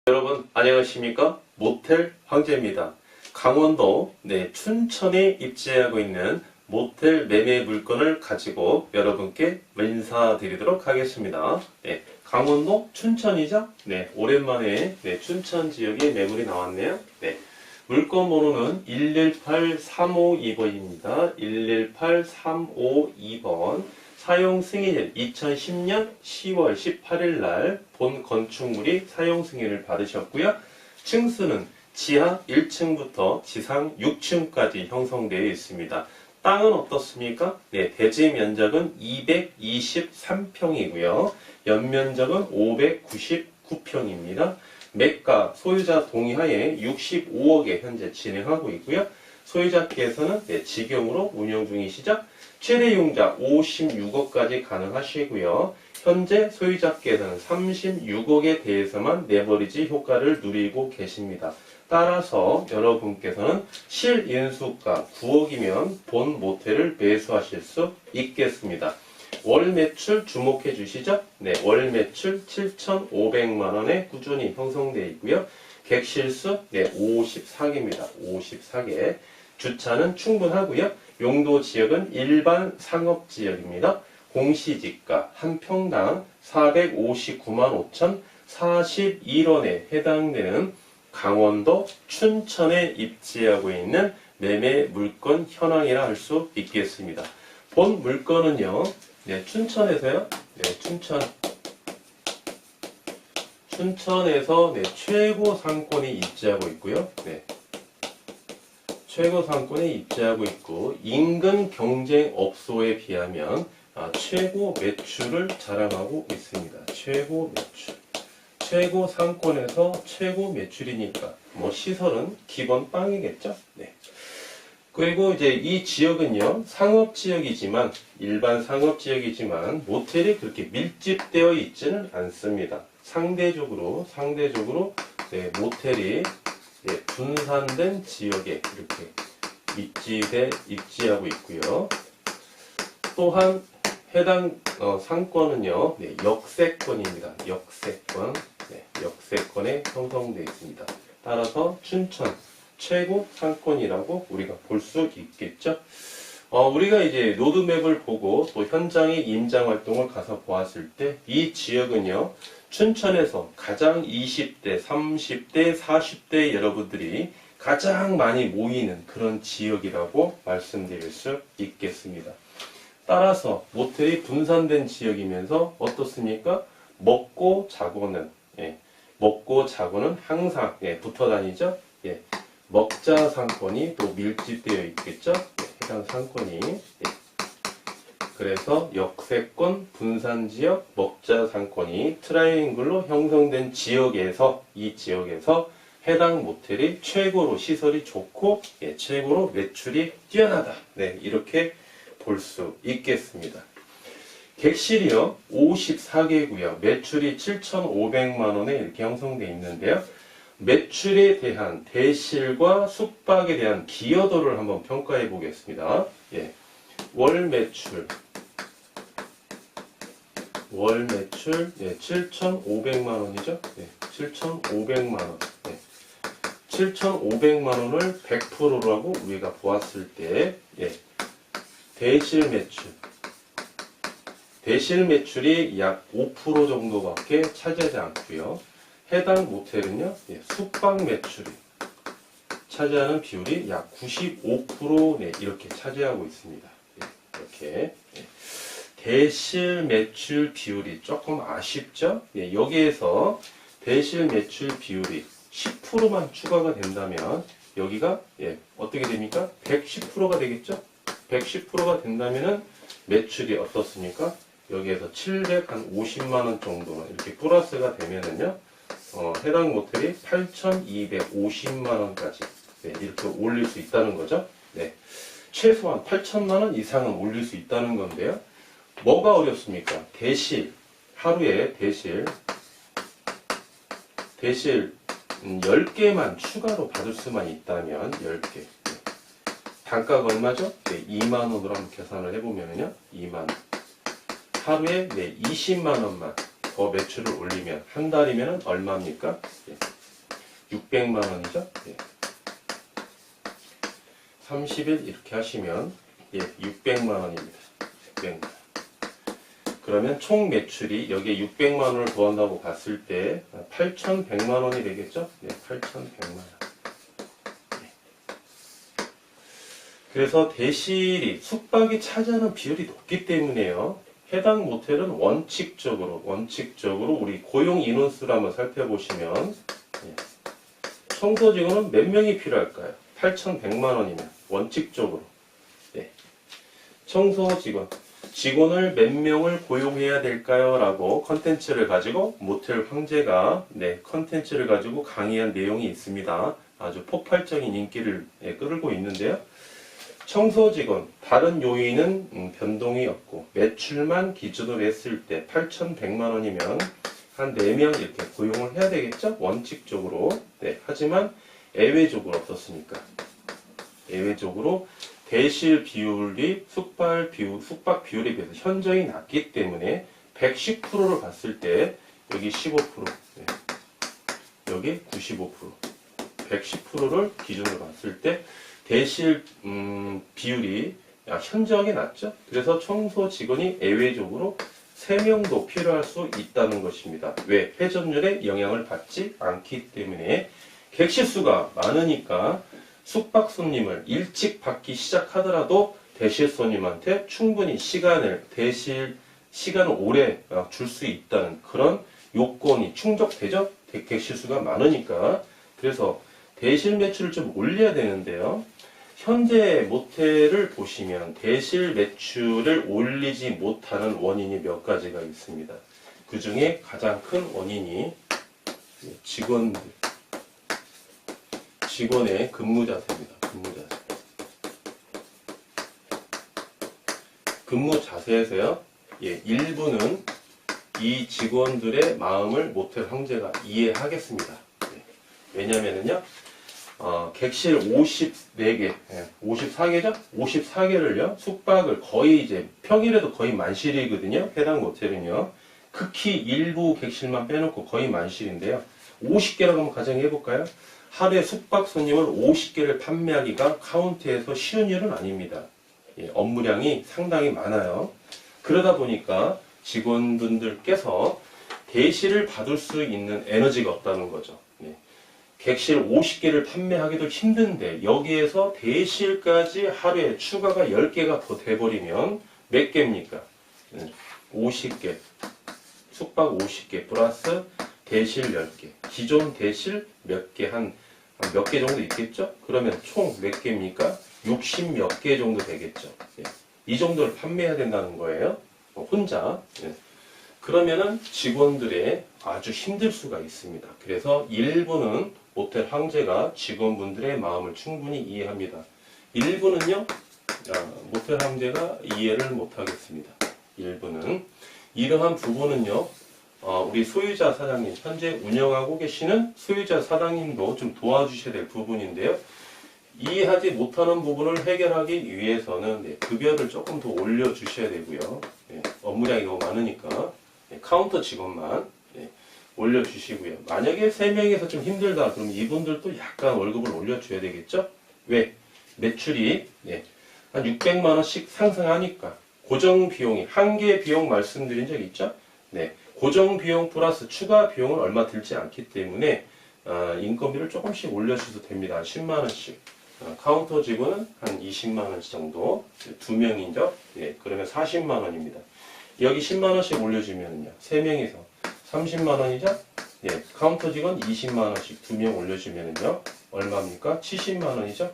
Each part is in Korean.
여러분 안녕하십니까? 모텔 황제입니다. 강원도 춘천에 입지하고 있는 모텔 매매 물건을 가지고 여러분께 인사드리도록 하겠습니다. 강원도 춘천이죠? 오랜만에 춘천 지역에 매물이 나왔네요. 물건 번호는 118352번입니다. 118352번. 사용 승인일 2010년 10월 18일 날 본 건축물이 사용 승인을 받으셨고요. 층수는 지하 1층부터 지상 6층까지 형성되어 있습니다. 땅은 어떻습니까? 대지 면적은 223평이고요. 연면적은 599평입니다. 매가 소유자 동의하에 65억에 현재 진행하고 있고요. 소유자께서는 직영으로 운영 중이시죠? 최대 융자 56억까지 가능하시고요. 현재 소유자께서는 36억에 대해서만 레버리지 효과를 누리고 계십니다. 따라서 여러분께서는 실인수가 9억이면 본 모텔을 매수하실 수 있겠습니다. 월 매출 주목해 주시죠. 월 매출 7,500만원에 꾸준히 형성되어 있고요. 객실수 54개입니다. 54개. 주차는 충분하고요. 용도 지역은 일반 상업지역입니다. 공시지가 한 평당 459만 5,041원에 해당되는 강원도 춘천에 입지하고 있는 매매 물건 현황이라 할 수 있겠습니다. 본 물건은요. 춘천에서요. 춘천에서 최고 상권이 입지하고 있고요. 최고 상권에 입지하고 있고 인근 경쟁업소에 비하면 최고 매출을 자랑하고 있습니다. 최고 매출. 최고 상권에서 최고 매출이니까 시설은 기본 빵이겠죠. 그리고 이제 이 지역은요, 상업지역이지만, 일반 상업지역이지만, 모텔이 그렇게 밀집되어 있지는 않습니다. 상대적으로, 모텔이 분산된 지역에 이렇게 입지하고 있고요. 또한 해당 상권은요, 역세권입니다. 역세권에 형성되어 있습니다. 따라서 춘천 최고 상권이라고 우리가 볼 수 있겠죠. 우리가 이제 로드맵을 보고 또 현장의 임장 활동을 가서 보았을 때 이 지역은요, 춘천에서 가장 20대, 30대, 40대 여러분들이 가장 많이 모이는 그런 지역이라고 말씀드릴 수 있겠습니다. 따라서 모텔이 분산된 지역이면서 어떻습니까? 먹고 자고는 항상 붙어 다니죠. 먹자 상권이 또 밀집되어 있겠죠. 해당 상권이. 그래서 역세권, 분산지역, 먹자 상권이 트라이앵글로 형성된 지역에서 이 지역에서 해당 모텔이 최고로 시설이 좋고 최고로 매출이 뛰어나다. 이렇게 볼 수 있겠습니다. 객실이요 54개고요. 매출이 7,500만원에 이렇게 형성되어 있는데요. 매출에 대한 대실과 숙박에 대한 기여도를 한번 평가해 보겠습니다. 월 매출 7,500만원이죠. 7,500만원. 7,500만원을 100%라고 우리가 보았을 때 대실 매출이 약 5% 정도밖에 차지하지 않고요. 해당 모텔은요, 숙박 매출이 차지하는 비율이 약 95% 이렇게 차지하고 있습니다. 이렇게. 대실 매출 비율이 조금 아쉽죠? 여기에서 대실 매출 비율이 10%만 추가가 된다면 여기가 어떻게 됩니까? 110%가 되겠죠? 110%가 된다면은 매출이 어떻습니까? 여기에서 750만원 정도는 이렇게 플러스가 되면은요, 해당 모텔이 8,250만원까지 이렇게 올릴 수 있다는 거죠. 최소한 8천만원 이상은 올릴 수 있다는 건데요. 뭐가 어렵습니까? 하루에 대실 10개만 추가로 받을 수만 있다면 10개. 단가가 얼마죠? 2만원으로 한번 계산을 해보면요. 2만원. 하루에 20만원만 더 매출을 올리면 한 달이면 얼마입니까? 600만 원이죠. 예. 30일 이렇게 하시면 예, 600만 원입니다. 600만 원. 그러면 총 매출이 여기에 600만 원을 더한다고 봤을 때 8,100만 원이 되겠죠? 네, 8,100만 원. 네. 그래서 대실이 숙박이 차지하는 비율이 높기 때문에요. 해당 모텔은 원칙적으로 우리 고용 인원수를 한번 살펴보시면 네. 청소 직원은 몇 명이 필요할까요? 8,100만 원이면 원칙적으로 네. 청소 직원을 몇 명을 고용해야 될까요? 라고 컨텐츠를 가지고 모텔 황제가 컨텐츠를 가지고 강의한 내용이 있습니다. 아주 폭발적인 인기를 끌고 있는데요. 청소 직원, 다른 요인은 변동이 없고 매출만 기준으로 했을 때 8,100만 원이면 한 4명 이렇게 고용을 해야 되겠죠? 원칙적으로. 네, 하지만 예외적으로 없었으니까. 예외적으로 대실 비율이 숙박 비율에 비해서 현저히 낮기 때문에 110%를 봤을 때 여기 15%, 네. 여기 95%, 110%를 기준으로 봤을 때 대실 비율이 현저하게 낮죠. 그래서 청소 직원이 예외적으로 3명도 필요할 수 있다는 것입니다. 왜? 회전율에 영향을 받지 않기 때문에 객실수가 많으니까 숙박 손님을 일찍 받기 시작하더라도 대실 손님한테 충분히 시간을 오래 줄 수 있다는 그런 요건이 충족되죠. 객실수가 많으니까. 그래서 대실 매출을 좀 올려야 되는데요. 현재 모텔을 보시면 대실 매출을 올리지 못하는 원인이 몇 가지가 있습니다. 그 중에 가장 큰 원인이 직원의 근무 자세입니다. 근무 자세에서요. 일부는 이 직원들의 마음을 모텔 황제가 이해하겠습니다. 왜냐면은요. 객실 54개, 54개죠? 54개를요, 숙박을 거의 이제 평일에도 거의 만실이거든요. 해당 모텔은요. 극히 일부 객실만 빼놓고 거의 만실인데요. 50개라고 한번 가정해볼까요? 하루에 숙박 손님을 50개를 판매하기가 카운트에서 쉬운 일은 아닙니다. 업무량이 상당히 많아요. 그러다 보니까 직원분들께서 대실을 받을 수 있는 에너지가 없다는 거죠. 객실 50개를 판매하기도 힘든데 여기에서 대실까지 하루에 추가가 10개가 더 돼버리면 몇 개입니까? 50개. 숙박 50개 플러스 대실 10개. 기존 대실 몇 개, 한 몇 개 정도 있겠죠? 그러면 총 몇 개입니까? 60 몇 개 정도 되겠죠. 이 정도를 판매해야 된다는 거예요. 혼자. 그러면은 직원들의 아주 힘들 수가 있습니다. 그래서 일부는 모텔 황제가 직원분들의 마음을 충분히 이해합니다. 일부는요, 모텔 황제가 이해를 못하겠습니다. 일부는. 이러한 부분은요, 우리 소유자 사장님, 현재 운영하고 계시는 소유자 사장님도 좀 도와주셔야 될 부분인데요. 이해하지 못하는 부분을 해결하기 위해서는 급여를 조금 더 올려주셔야 되고요. 업무량이 너무 많으니까 카운터 직원만 올려주시고요. 만약에 3명에서 좀 힘들다 그러면 이분들도 약간 월급을 올려줘야 되겠죠? 왜? 매출이 한 600만 원씩 상승하니까 고정 비용이 한개 비용 말씀드린 적 있죠? 고정 비용 플러스 추가 비용은 얼마 들지 않기 때문에 인건비를 조금씩 올려주셔도 됩니다. 10만 원씩. 카운터 직원은 한 20만 원씩 정도. 2명이죠? 그러면 40만 원입니다. 여기 10만 원씩 올려주면요. 3명이서 30만 원이죠? 카운터 직원 20만 원씩 2명 올려주면요. 얼마입니까? 70만 원이죠?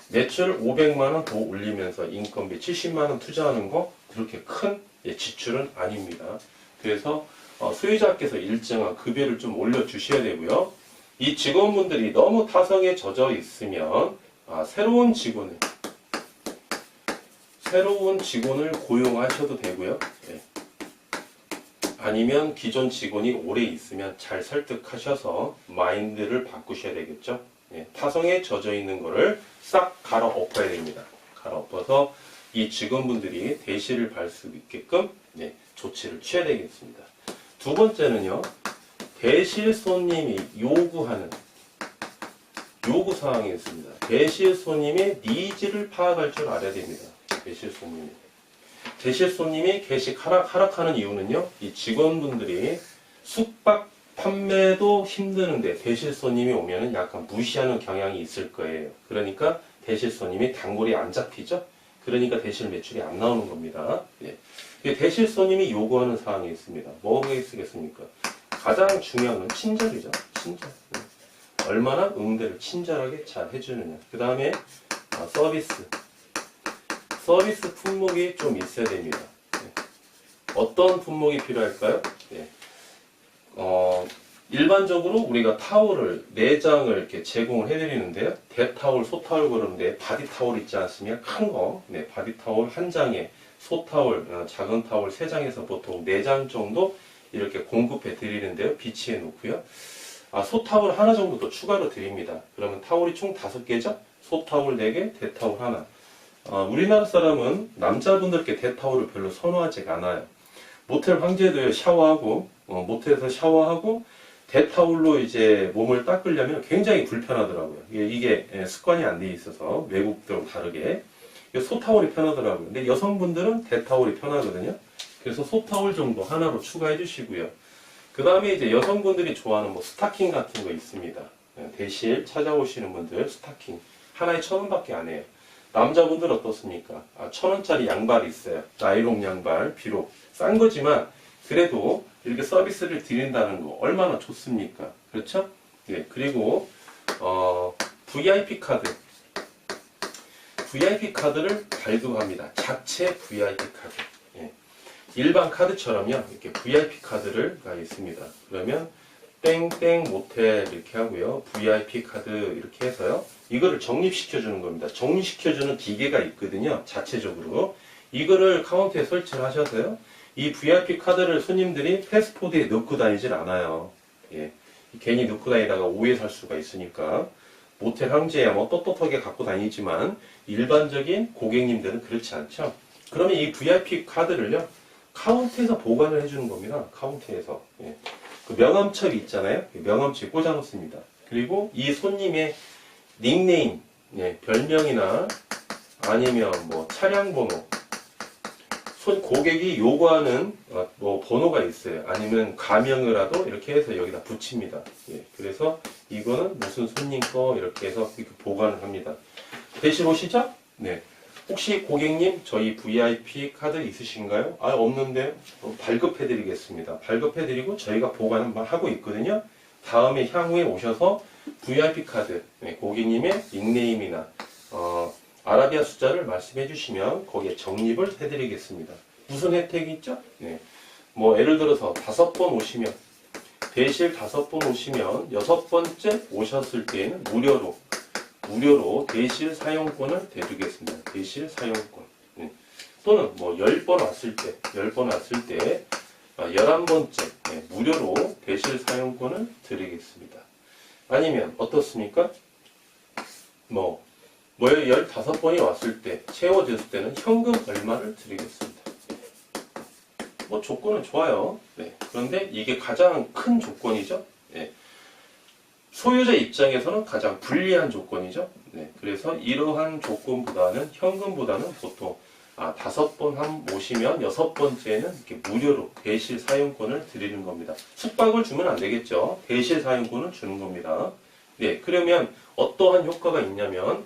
매출 500만 원 더 올리면서 인건비 70만 원 투자하는 거 그렇게 큰 지출은 아닙니다. 그래서 소유자께서 일정한 급여를 좀 올려주셔야 되고요. 이 직원분들이 너무 타성에 젖어 있으면 새로운 직원을 고용하셔도 되고요. 아니면 기존 직원이 오래 있으면 잘 설득하셔서 마인드를 바꾸셔야 되겠죠. 타성에 젖어 있는 거를 싹 갈아엎어야 됩니다. 갈아엎어서 이 직원분들이 대실을 받을 수 있게끔 조치를 취해야 되겠습니다. 두 번째는요. 대실 손님이 요구하는 요구사항이 있습니다. 대실 손님의 니즈를 파악할 줄 알아야 됩니다. 대실 손님이. 대실 손님이 개식 하락하는 이유는요, 이 직원분들이 숙박 판매도 힘드는데 대실 손님이 오면은 약간 무시하는 경향이 있을 거예요. 그러니까 대실 손님이 단골이 안 잡히죠? 그러니까 대실 매출이 안 나오는 겁니다. 예. 대실 손님이 요구하는 사항이 있습니다. 뭐가 있겠습니까? 가장 중요한 건 친절이죠. 친절. 얼마나 응대를 친절하게 잘 해주느냐. 그 다음에 서비스. 서비스 품목이 좀 있어야 됩니다. 어떤 품목이 필요할까요? 일반적으로 우리가 타올을 4장을 이렇게 제공을 해드리는데요. 대타올, 소타올 그러는데 바디타올 있지 않습니까? 큰 거. 네, 바디타올 1장에 소타올, 작은 타올 3장에서 보통 4장 정도 이렇게 공급해 드리는데요. 비치해 놓고요. 소타올 하나 정도 더 추가로 드립니다. 그러면 타올이 총 5개죠? 소타올 4개, 대타올 하나. 우리나라 사람은 남자분들께 대타올을 별로 선호하지가 않아요. 모텔 황제도요, 샤워하고, 모텔에서 샤워하고, 대타올로 이제 몸을 닦으려면 굉장히 불편하더라고요. 이게 습관이 안 돼 있어서, 외국들하고 다르게. 소타올이 편하더라고요. 근데 여성분들은 대타올이 편하거든요. 그래서 소타올 정도 하나로 추가해 주시고요. 그 다음에 이제 여성분들이 좋아하는 뭐 스타킹 같은 거 있습니다. 대실 찾아오시는 분들 스타킹. 하나에 1,000원밖에 안 해요. 남자분들 어떻습니까? 1,000원짜리 양발이 있어요. 나이롱 양발. 비록 싼 거지만 그래도 이렇게 서비스를 드린다는 거 얼마나 좋습니까? 그렇죠? 네. 그리고 VIP 카드. VIP 카드를 발급합니다. 자체 VIP 카드. 예. 일반 카드처럼요. 이렇게 VIP 카드를 있습니다. 그러면 땡땡 모텔 이렇게 하고요. VIP 카드 이렇게 해서요. 이거를 적립시켜 주는 겁니다. 적립시켜 주는 기계가 있거든요. 자체적으로. 이거를 카운터에 설치를 하셔서요. 이 VIP 카드를 손님들이 패스포드에 넣고 다니질 않아요. 예. 괜히 넣고 다니다가 오해 살 수가 있으니까. 모텔 황제야 뭐 떳떳하게 갖고 다니지만 일반적인 고객님들은 그렇지 않죠. 그러면 이 VIP 카드를요. 카운터에서 보관을 해주는 겁니다. 카운터에서. 예. 그 명함첩이 있잖아요. 명함첩에 꽂아놓습니다. 그리고 이 손님의 닉네임, 예, 별명이나 아니면 뭐 차량 번호, 고객이 요구하는 뭐 번호가 있어요. 아니면 가명이라도 이렇게 해서 여기다 붙입니다. 예, 그래서 이거는 무슨 손님 거 이렇게 해서 이렇게 보관을 합니다. 대실 오시죠? 네. 혹시 고객님 저희 VIP 카드 있으신가요? 없는데요. 발급해드리겠습니다. 발급해드리고 저희가 보관 한번 하고 있거든요. 다음에 향후에 오셔서 VIP 카드, 네, 고객님의 닉네임이나 아라비아 숫자를 말씀해 주시면 거기에 적립을 해드리겠습니다. 무슨 혜택이 있죠? 네. 뭐 예를 들어서 5번 오시면 대실 5번 오시면 6번째 오셨을 때에는 무료로 대실 사용권을 드리겠습니다. 대실 사용권. 네. 또는 뭐 10번 왔을 때 11번째 네, 무료로 대실 사용권을 드리겠습니다. 아니면 어떻습니까? 15번이 왔을 때 채워졌을 때는 현금 얼마를 드리겠습니다. 뭐 조건은 좋아요. 네. 그런데 이게 가장 큰 조건이죠. 네. 소유자 입장에서는 가장 불리한 조건이죠. 네. 그래서 이러한 조건보다는 현금보다는 보통 5번 오시면 6번째는 이렇게 무료로 대실 사용권을 드리는 겁니다. 숙박을 주면 안 되겠죠. 대실 사용권을 주는 겁니다. 네. 그러면 어떠한 효과가 있냐면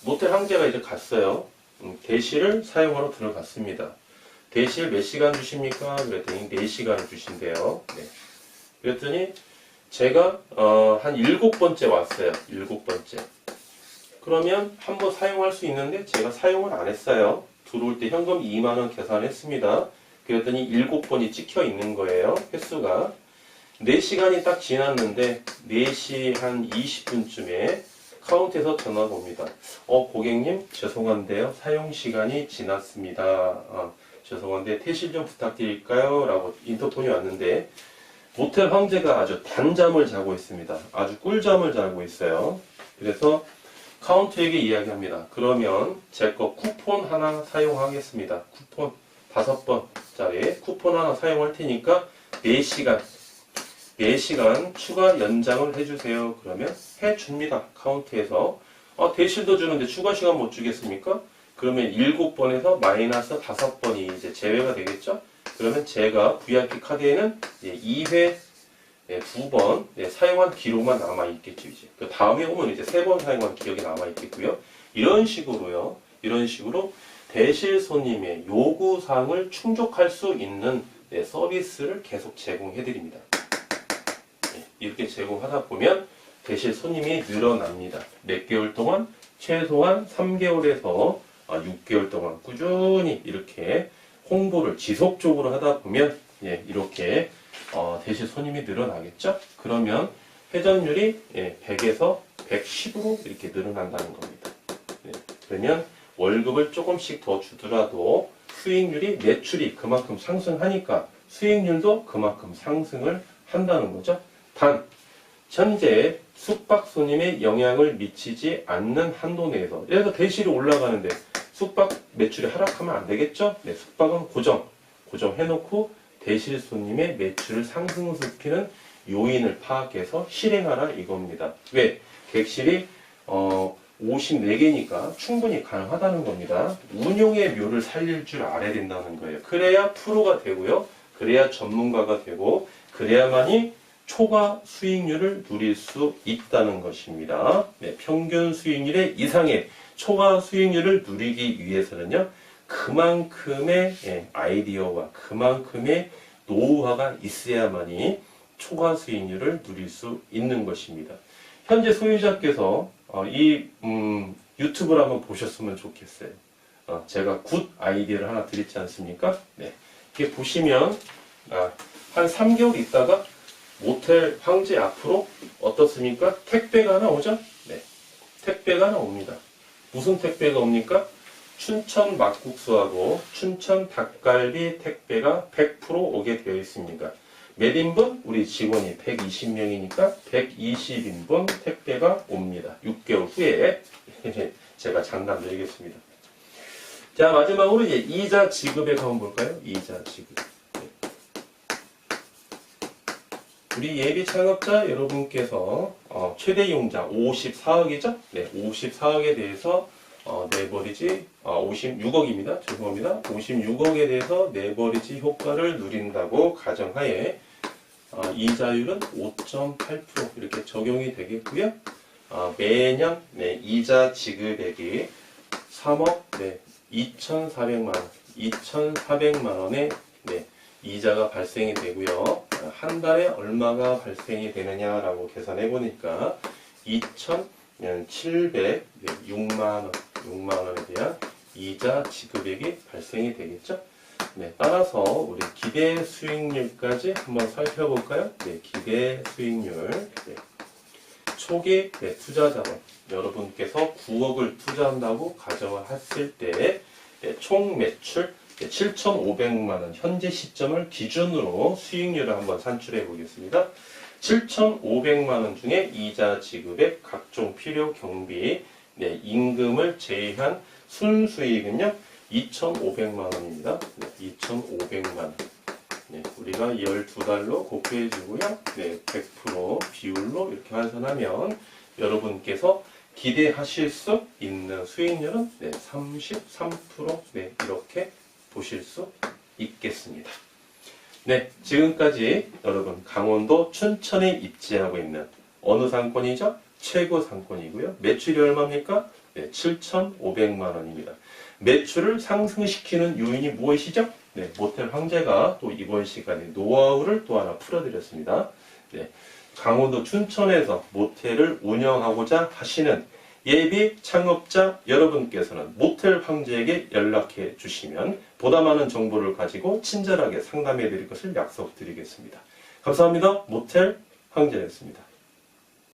모텔 황제가 이제 갔어요. 대실을 사용하러 들어갔습니다. 대실 몇 시간 주십니까? 그랬더니 4시간을 주신대요. 네. 그랬더니 제가 한 7번째 왔어요. 7번째. 그러면 한번 사용할 수 있는데 제가 사용을 안 했어요. 들어올 때 현금 2만원 계산했습니다. 그랬더니 7번이 찍혀 있는 거예요. 횟수가. 4시간이 딱 지났는데 4시 한 20분쯤에 카운트에서 전화가 옵니다. 고객님 죄송한데요. 사용시간이 지났습니다. 죄송한데 퇴실 좀 부탁드릴까요? 라고 인터폰이 왔는데 모텔 황제가 아주 단잠을 자고 있습니다. 아주 꿀잠을 자고 있어요. 그래서 카운터에게 이야기합니다. 그러면 제 거 쿠폰 하나 사용하겠습니다. 쿠폰 5번짜리 쿠폰 하나 사용할 테니까 4시간 4시간 추가 연장을 해주세요. 그러면 해줍니다. 카운트에서. 대실도 주는데 추가 시간 못 주겠습니까? 그러면 7번에서 마이너스 5번이 이제 제외가 되겠죠? 그러면 제가 VIP 카드에는 2회 2번 사용한 기록만 남아있겠죠. 이제. 그 다음에 오면 이제 3번 사용한 기억이 남아있겠고요. 이런 식으로요. 이런 식으로 대실 손님의 요구사항을 충족할 수 있는 서비스를 계속 제공해드립니다. 이렇게 제공하다 보면 대실 손님이 늘어납니다. 몇 개월 동안? 최소한 3개월에서 6개월 동안 꾸준히 이렇게 홍보를 지속적으로 하다 보면 이렇게 대실 손님이 늘어나겠죠? 그러면 회전율이 100에서 110으로 이렇게 늘어난다는 겁니다. 그러면 월급을 조금씩 더 주더라도 수익률이 매출이 그만큼 상승하니까 수익률도 그만큼 상승을 한다는 거죠. 단 현재 숙박 손님에 영향을 미치지 않는 한도 내에서 예를 들어 대실이 올라가는데 숙박 매출이 하락하면 안 되겠죠? 숙박은 고정해놓고 대실 손님의 매출을 상승시키는 요인을 파악해서 실행하라 이겁니다. 왜? 객실이 54개니까 충분히 가능하다는 겁니다. 운용의 묘를 살릴 줄 알아야 된다는 거예요. 그래야 프로가 되고요. 그래야 전문가가 되고 그래야만이 초과 수익률을 누릴 수 있다는 것입니다. 평균 수익률의 이상의 초과 수익률을 누리기 위해서는요. 그만큼의 아이디어와 그만큼의 노하우가 있어야만이 초과 수익률을 누릴 수 있는 것입니다. 현재 소유자께서 이 유튜브를 한번 보셨으면 좋겠어요. 제가 굿 아이디어를 하나 드렸지 않습니까? 이렇게 보시면 한 3개월 있다가 모텔 황제 앞으로 어떻습니까? 택배가 하나 오죠? 택배가 하나 옵니다. 무슨 택배가 옵니까? 춘천 막국수하고 춘천 닭갈비 택배가 100% 오게 되어 있습니다. 몇 인분? 우리 직원이 120명이니까 120인분 택배가 옵니다. 6개월 후에 제가 장담 드리겠습니다. 자, 마지막으로 이제 이자 지급액 한번 볼까요? 이자 지급. 우리 예비 창업자 여러분께서 최대 이용자 54억이죠? 54억에 대해서 네버리지 56억입니다. 죄송합니다. 56억에 대해서 네버리지 효과를 누린다고 가정하에 이자율은 5.8% 이렇게 적용이 되겠고요. 매년 이자 지급액이 3억 2,400만 원, 2,400만 원의 이자가 발생이 되고요. 한 달에 얼마가 발생이 되느냐라고 계산해 보니까 2,706만 원, 6만 원에 대한 이자 지급액이 발생이 되겠죠. 따라서 우리 기대 수익률까지 한번 살펴볼까요? 기대 수익률. 초기 투자 자본 여러분께서 9억을 투자한다고 가정을 했을 때 총 매출 7,500만 원 현재 시점을 기준으로 수익률을 한번 산출해 보겠습니다. 7,500만 원 중에 이자 지급액, 각종 필요 경비, 임금을 제외한 순수익은요 2,500만 원입니다. 2,500만 원. 우리가 12달로 곱해 주고요. 100% 비율로 이렇게 환산하면 여러분께서 기대하실 수 있는 수익률은 33% 이렇게 보실 수 있겠습니다. 지금까지 여러분 강원도 춘천에 입지하고 있는 어느 상권이죠? 최고 상권이고요. 매출이 얼마입니까? 7,500만 원입니다. 매출을 상승시키는 요인이 무엇이죠? 모텔 황제가 또 이번 시간에 노하우를 또 하나 풀어드렸습니다. 강원도 춘천에서 모텔을 운영하고자 하시는 예비 창업자 여러분께서는 모텔 황제에게 연락해 주시면 보다 많은 정보를 가지고 친절하게 상담해 드릴 것을 약속드리겠습니다. 감사합니다. 모텔 황제였습니다.